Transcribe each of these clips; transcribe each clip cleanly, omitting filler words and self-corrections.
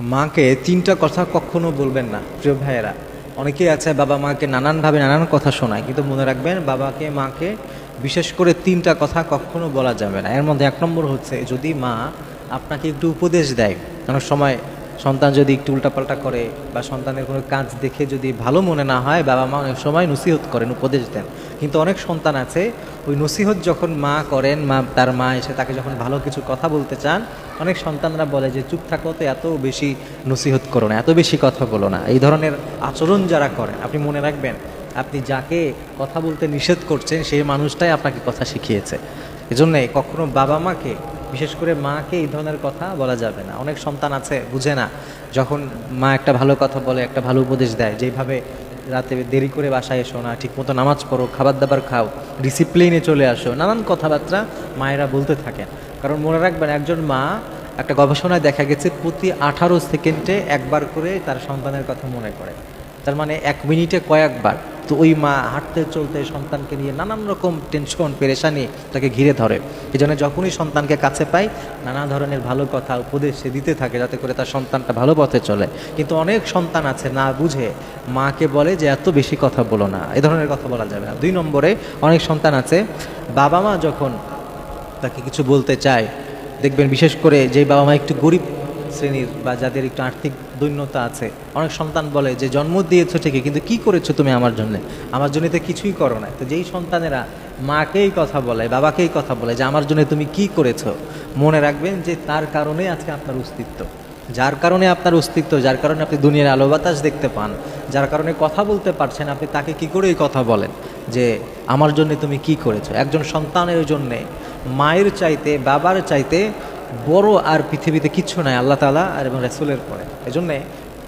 মাকে তিনটা কথা কখনো বলবেন না প্রিয় ভাইয়েরা। অনেকেই আছে বাবা মাকে নানানভাবে নানান কথা শোনায়, কিন্তু মনে রাখবেন বাবাকে মাকে বিশেষ করে তিনটা কথা কখনো বলা যাবে না। এর মধ্যে এক নম্বর হচ্ছে, যদি মা আপনাকে একটু উপদেশ দেয়, অনেক সময় সন্তান যদি একটু উল্টাপাল্টা করে বা সন্তানের কোনো কাজ দেখে যদি ভালো মনে না হয়, বাবা মা অনেক সময় নসিহত করেন, উপদেশ দেন। কিন্তু অনেক সন্তান আছে ওই নসিহত যখন মা করেন, তার মা এসে তাকে যখন ভালো কিছু কথা বলতে চান, অনেক সন্তানরা বলে যে চুপ থাকো, তো এত বেশি নসিহত করো না, এত বেশি কথা বলো না। এই ধরনের আচরণ যারা করেন, আপনি মনে রাখবেন আপনি যাকে কথা বলতে নিষেধ করছেন সেই মানুষটাই আপনাকে কথা শিখিয়েছে। এজন্যে কখনো বাবা মাকে, বিশেষ করে মাকে এই ধরনের কথা বলা যাবে না। অনেক সন্তান আছে বুঝে না, যখন মা একটা ভালো কথা বলে, একটা ভালো উপদেশ দেয়, যেভাবে রাতে দেরি করে বাসায় এসো না, ঠিকমতো নামাজ পড়ো, খাবার দাবার খাও, ডিসিপ্লিনে চলে আসো, নানান কথাবার্তা মায়েরা বলতে থাকেন। কারণ মনে রাখবেন, একজন মা, একটা গবেষণায় দেখা গেছে প্রতি 18 সেকেন্ডে একবার করে তার সন্তানের কথা মনে করে। তার মানে 1 মিনিটে কয়েকবার। তো ওই মা হাঁটতে চলতে সন্তানকে নিয়ে নানান রকম টেনশন পেরেশানি তাকে ঘিরে ধরে। এই জন্য যখনই সন্তানকে কাছে পায়, নানা ধরনের ভালো কথা উপদেশ সে দিতে থাকে, যাতে করে তার সন্তানটা ভালো পথে চলে। কিন্তু অনেক সন্তান আছে না বুঝে মাকে বলে যে এত বেশি কথা বলো না, এই ধরনের কথা বলা যাবে না। 2 নম্বরে, অনেক সন্তান আছে বাবা মা যখন তাকে কিছু বলতে চায়, দেখবেন বিশেষ করে যে বাবা মা একটু গরিব শ্রেণীর বা যাদের একটু আর্থিক দৈন্যতা আছে, অনেক সন্তান বলে যে জন্ম দিয়েছো ঠিকই, কিন্তু কি করেছো তুমি আমার জন্য? আমার জন্য তো কিছুই করো না। তো যেই সন্তানেরা মাকেই কথা বলে, বাবাকেই কথা বলে যে আমার জন্য তুমি কি করেছো, মনে রাখবেন যে তার কারণে আজকে আপনার অস্তিত্ব, যার কারণে আপনার অস্তিত্ব, যার কারণে আপনি দুনিয়ার আলো বাতাস দেখতে পান, যার কারণে কথা বলতে পারছেন, আপনি তাকে কি করে এই কথা বলেন যে আমার জন্য তুমি কি করেছো? একজন সন্তানের জন্যে মায়ের চাইতে, বাবার চাইতে বড় আর পৃথিবীতে কিচ্ছু নাই আল্লাহ তাআলা আর এবং রাসূলের পরে। এজন্যে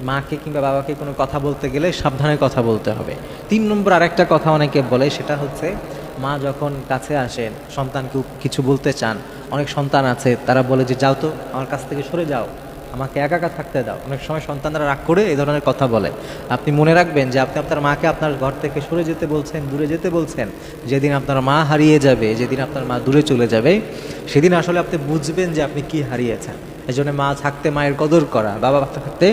মাকে কিংবা বাবাকে কোনো কথা বলতে গেলে সাবধানে কথা বলতে হবে। 3 নম্বর আরেকটা কথা অনেকে বলে, সেটা হচ্ছে মা যখন কাছে আসেন, সন্তানকে কিছু বলতে চান, অনেক সন্তান আছে তারা বলে যে যাও তো, আমার কাছ থেকে সরে যাও, আমাকে একা একা থাকতে দাও। অনেক সময় সন্তানরা রাগ করে এই ধরনের কথা বলে। আপনি মনে রাখবেন যে আপনি আপনার মাকে আপনার ঘর থেকে সরে যেতে বলছেন, দূরে যেতে বলছেন। যেদিন আপনার মা হারিয়ে যাবে, যেদিন আপনার মা দূরে চলে যাবে, সেদিন আসলে আপনি বুঝবেন যে আপনি কি হারিয়েছেন। এই জন্য মা থাকতে মায়ের কদর করা, বাবা থাকতে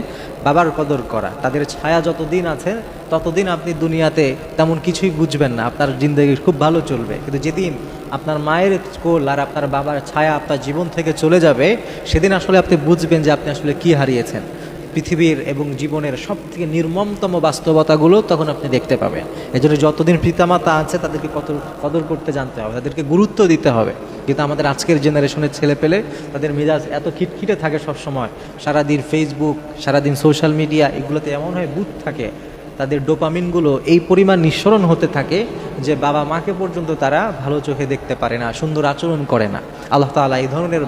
বাবার কদর করা। তাদের ছায়া যতদিন আছে ততদিন আপনি দুনিয়াতে তেমন কিছুই বুঝবেন না, আপনার জিন্দগি খুব ভালো চলবে। কিন্তু যেদিন আপনার মায়ের কোল আর আপনার বাবার ছায়া আপনার জীবন থেকে চলে যাবে, সেদিন আসলে আপনি বুঝবেন যে আপনি আসলে কি হারিয়েছেন। পৃথিবীর এবং জীবনের সব থেকে নির্মমতম বাস্তবতাগুলো তখন আপনি দেখতে পাবেন। এই জন্য যতদিন পিতামাতা আছে তাদেরকে কদর করতে জানতে হবে, তাদেরকে গুরুত্ব দিতে হবে। কিন্তু আমাদের আজকের জেনারেশনের ছেলে পেলে, তাদের মেজাজ এত খিটখিটে থাকে সব সময়, সারাদিন ফেসবুক, সারাদিন সোশ্যাল মিডিয়া, এগুলোতে এমন হয় বুথ থাকে, তাদের ডোপামিনগুলো এই পরিমাণ নিঃসরণ হতে থাকে যে বাবা মাকে পর্যন্ত তারা ভালো চোখে দেখতে পারে না, সুন্দর আচরণ করে না। আল্লাহ তাআলা এই ধরনের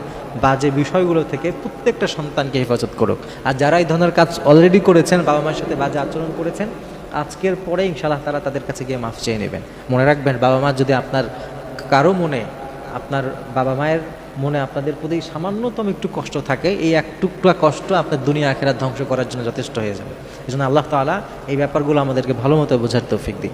বাজে বিষয়গুলো থেকে প্রত্যেকটা সন্তানকে হেফাজত করুক। আর যারা এই ধরনের কাজ অলরেডি করেছেন, বাবা মায়ের সাথে বাজে আচরণ করেছেন, আজকের পরে ইনশাআল্লাহ তারা তাদের কাছে গিয়ে মাফ চেয়ে নেবেন। মনে রাখবেন, বাবা মা যদি আপনার কারো মনে, আপনার বাবা মায়ের মনে আপনাদের প্রতি সামান্যতম একটু কষ্ট থাকে, এই এক টুকরা কষ্ট আপনার দুনিয়া আখিরাত ধ্বংস করার জন্য যথেষ্ট হয়ে যাবে। এই জন্য আল্লাহ তাআলা এই ব্যাপারগুলো আমাদেরকে ভালো মতো বোঝার তৌফিক দিন।